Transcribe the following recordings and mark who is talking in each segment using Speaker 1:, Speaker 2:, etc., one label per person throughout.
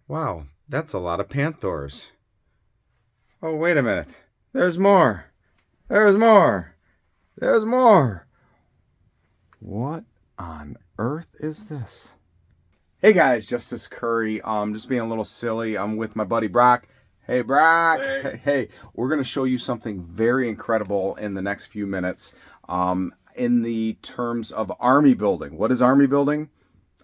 Speaker 1: Wow, that's a lot of Panthers. Oh, wait a minute. There's more. There's more. There's more. What on earth is this? Hey guys, Justice Curry. Just being a little silly. I'm with my buddy Brock. Hey Brock. Hey, we're gonna show you something very incredible in the next few minutes. In the terms of army building. What is army building?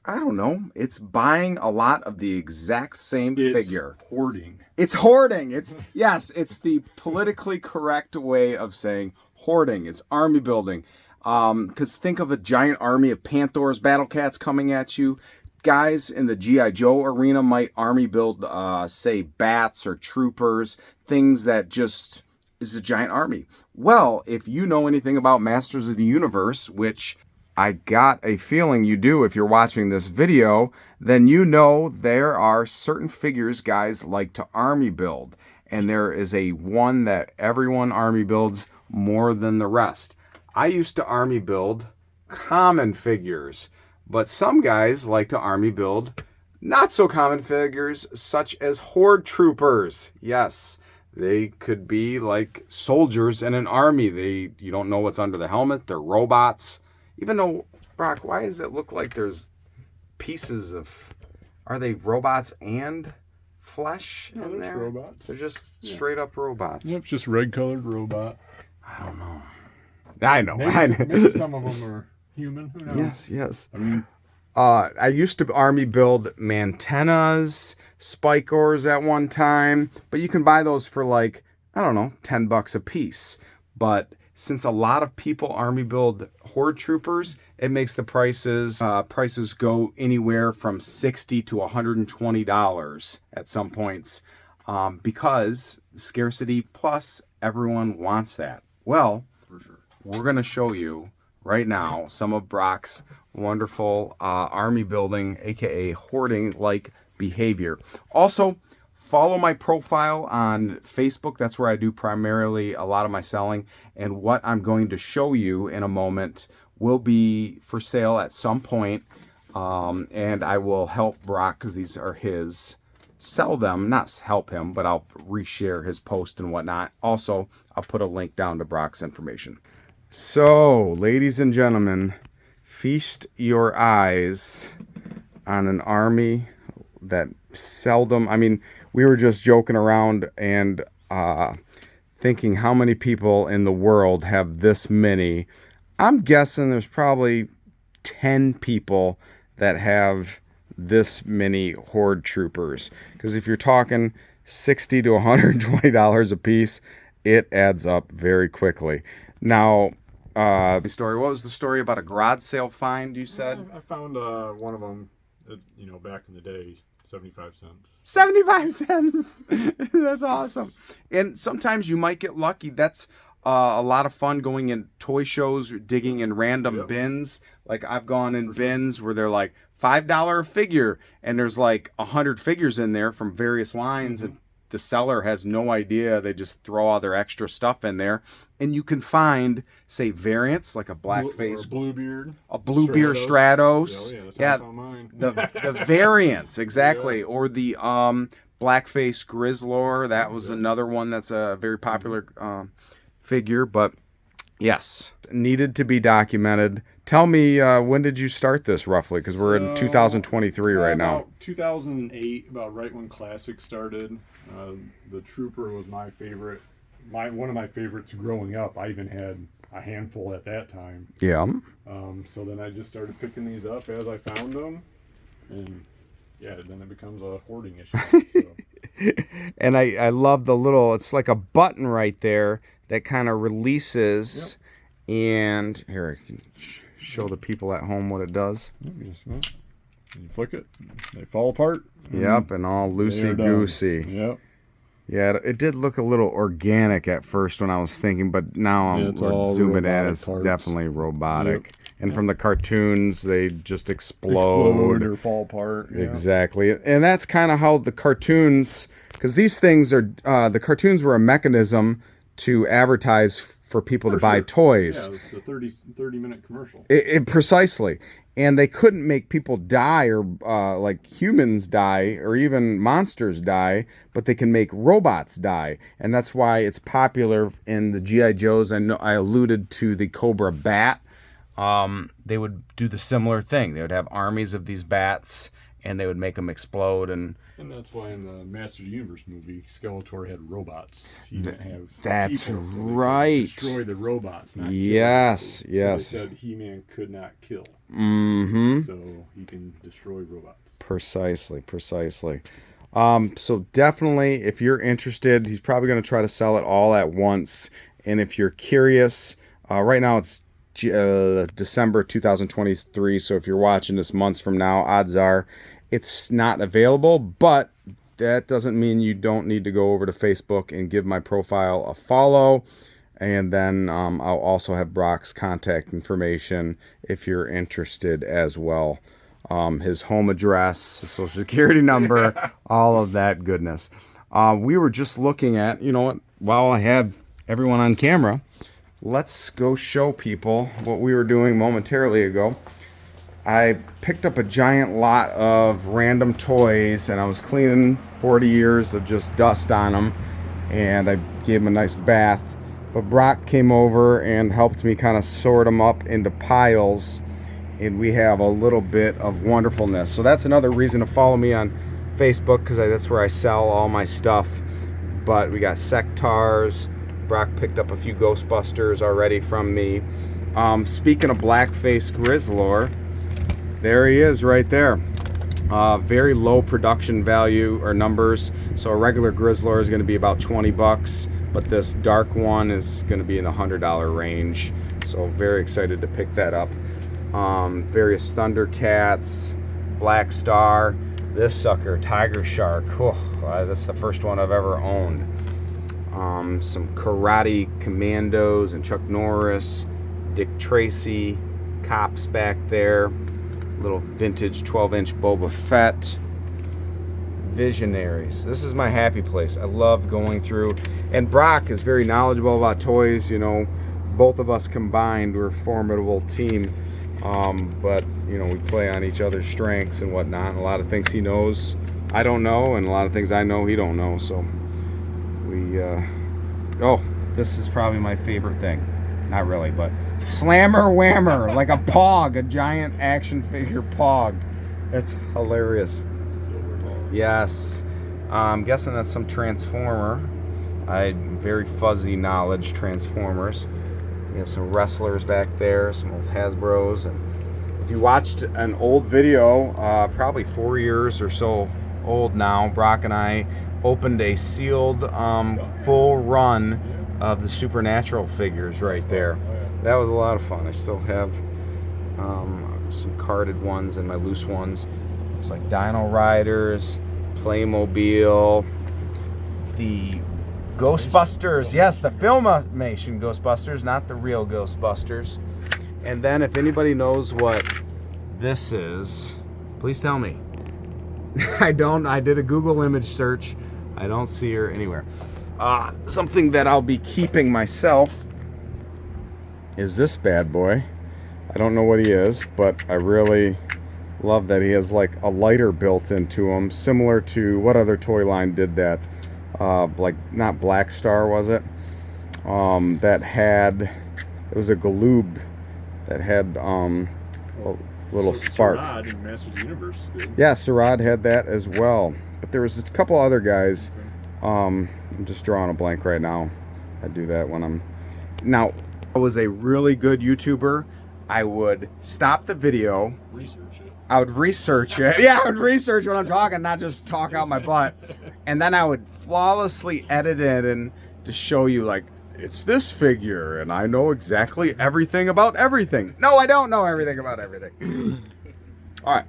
Speaker 1: I don't know. It's buying a lot of the exact same figure.
Speaker 2: Hoarding.
Speaker 1: It's hoarding. It's the politically correct way of saying hoarding. It's army building. Because think of a giant army of Panthers, battle cats coming at you. Guys in the G.I. Joe arena might army build, say, bats or troopers, things that just is a giant army. Well, if you know anything about Masters of the Universe, which I got a feeling you do if you're watching this video, then you know there are certain figures guys like to army build. And there is a one that everyone army builds more than the rest. I used to army build common figures, but some guys like to army build not so common figures such as Horde Troopers. Yes, they could be like soldiers in an army. You don't know what's under the helmet. They're robots. Even though, Brock, why does it look like there's pieces of... Are they robots and flesh in there?
Speaker 2: Robots.
Speaker 1: They're just straight up robots.
Speaker 2: Yep, just red colored robot.
Speaker 1: I don't know. I know.
Speaker 2: Maybe some of them are human. Who knows?
Speaker 1: Yes.
Speaker 2: I mean,
Speaker 1: I used to army build Mantennas, Spikers at one time, but you can buy those for like, I don't know, $10 a piece. But since a lot of people army build Horde Troopers, it makes the prices go anywhere from $60 to $120 at some points, because scarcity plus everyone wants that. Well,
Speaker 2: for sure.
Speaker 1: We're going to show you right now some of Brock's wonderful army building, aka hoarding like behavior. Also, follow my profile on Facebook. That's where I do primarily a lot of my selling. And what I'm going to show you in a moment will be for sale at some point. And I will help Brock, because these are his, sell them, not help him, but I'll reshare his post and whatnot. Also, I'll put a link down to Brock's information. So, ladies and gentlemen, feast your eyes on an army that seldom... I mean, we were just joking around and thinking how many people in the world have this many. I'm guessing there's probably 10 people that have this many Horde Troopers. Because if you're talking $60 to $120 a piece, it adds up very quickly. Now, what was the story about a garage sale find you said?
Speaker 2: I found one of them, back in the day, 75 cents.
Speaker 1: 75 cents! That's awesome. And sometimes you might get lucky. That's a lot of fun going in toy shows, digging in random bins. Like I've gone in bins where they're like $5 a figure, and there's like 100 figures in there from various lines, and the seller has no idea. They just throw all their extra stuff in there, and you can find, say, variants like a blackface,
Speaker 2: Bluebeard,
Speaker 1: a Bluebeard Stratos.
Speaker 2: That's how I found mine.
Speaker 1: the variants exactly, or the blackface Grizzlor. That was another one that's a very popular figure. But yes, needed to be documented. Tell me, when did you start this roughly? Because we're in 2023 right now.
Speaker 2: About 2008, about right when Classic started. The Trooper was my favorite. One of my favorites growing up. I even had a handful at that time.
Speaker 1: Yeah.
Speaker 2: So then I just started picking these up as I found them, and then it becomes a hoarding issue. So.
Speaker 1: And I love the little. It's like a button right there that kind of releases. Yep. And here, I can show the people at home what it does.
Speaker 2: You flick it, they fall apart.
Speaker 1: Yep, and all loosey-goosey.
Speaker 2: Yep.
Speaker 1: Yeah, it did look a little organic at first when I was thinking, but now I'm zooming in. It's definitely robotic. Yep. And from the cartoons, they just explode
Speaker 2: or fall apart. Yeah.
Speaker 1: Exactly. And that's kind of how the cartoons, because these things are, the cartoons were a mechanism to advertise for people to
Speaker 2: For
Speaker 1: buy
Speaker 2: sure.
Speaker 1: toys.
Speaker 2: Yeah, it's a 30-minute commercial.
Speaker 1: Precisely. And they couldn't make people die or like humans die or even monsters die, but they can make robots die. And that's why it's popular in the G.I. Joes. I know I alluded to the Cobra Bat. They would do the similar thing. They would have armies of these bats, and they would make them explode. And
Speaker 2: that's why in the Masters of the Universe movie, Skeletor had robots. He didn't have
Speaker 1: that's
Speaker 2: people, so
Speaker 1: right.
Speaker 2: destroy the robots, not
Speaker 1: yes,
Speaker 2: kill.
Speaker 1: yes.
Speaker 2: They said He-Man could not kill.
Speaker 1: Mm-hmm.
Speaker 2: So he can destroy robots.
Speaker 1: Precisely. So definitely, if you're interested, he's probably going to try to sell it all at once. And if you're curious, right now it's December 2023. So if you're watching this months from now, odds are it's not available. But that doesn't mean you don't need to go over to Facebook and give my profile a follow. And then I'll also have Brock's contact information if you're interested as well. His home address, social security number, all of that goodness. We were just looking at, you know what, while I have everyone on camera, let's go show people what we were doing momentarily ago. I picked up a giant lot of random toys, and I was cleaning 40 years of just dust on them, and I gave them a nice bath. But Brock came over and helped me kind of sort them up into piles, and we have a little bit of wonderfulness. So that's another reason to follow me on Facebook, because that's where I sell all my stuff. But we got Sectars. Brock picked up a few Ghostbusters already from me. Speaking of Blackface Grizzlor, there he is right there. Very low production value or numbers. So a regular Grizzlor is going to be about 20 bucks, but this dark one is going to be in the $100 range. So very excited to pick that up. Various Thundercats, Black Star, this sucker, Tiger Shark. That's the first one I've ever owned. Some Karate Commandos and Chuck Norris, Dick Tracy, Cops back there. Little vintage 12-inch Boba Fett. Visionaries. This is my happy place. I love going through. And Brock is very knowledgeable about toys. You know, both of us combined, we're a formidable team. But, you know, we play on each other's strengths and whatnot. And a lot of things he knows I don't know, and a lot of things I know he don't know. So we, this is probably my favorite thing. Not really, but Slammer Whammer, like a Pog, a giant action figure Pog. It's hilarious. Yes. I'm guessing that's some Transformer. I very fuzzy knowledge Transformers. We have some wrestlers back there, some old Hasbros. And if you watched an old video, probably 4 years or so old now, Brock and I opened a sealed full run of the Supernatural figures right there. That was a lot of fun. I still have some carded ones and my loose ones. Looks like Dino Riders, Playmobil, the Ghostbusters. Yes, the Filmation Ghostbusters, not the real Ghostbusters. And then if anybody knows what this is, please tell me. I don't. I did a Google image search. I don't see her anywhere. Something that I'll be keeping myself is this bad boy. I don't know what he is, but I really love that he has like a lighter built into him, similar to what other toy line did that? Like not Black Star, was it? That had, it was a Galoob that had a little spark.
Speaker 2: Sarad in Masters of the Universe did.
Speaker 1: Yeah, Sarad had that as well. But there was a couple other guys. I'm just drawing a blank right now. I do that when I'm... Now, I was a really good YouTuber. I would stop the video.
Speaker 2: Research it.
Speaker 1: I would research it. Yeah, I would research what I'm talking, not just talk out my butt. And then I would flawlessly edit it and to show you, like, it's this figure, and I know exactly everything about everything. No, I don't know everything about everything. All right.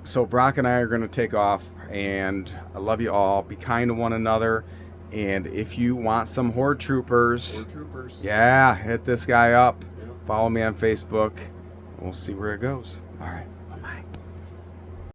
Speaker 1: So Brock and I are going to take off, and I love you all. Be kind to one another. And if you want some Horde Troopers, yeah, hit this guy up. Follow me on Facebook. We'll see where it goes. All right.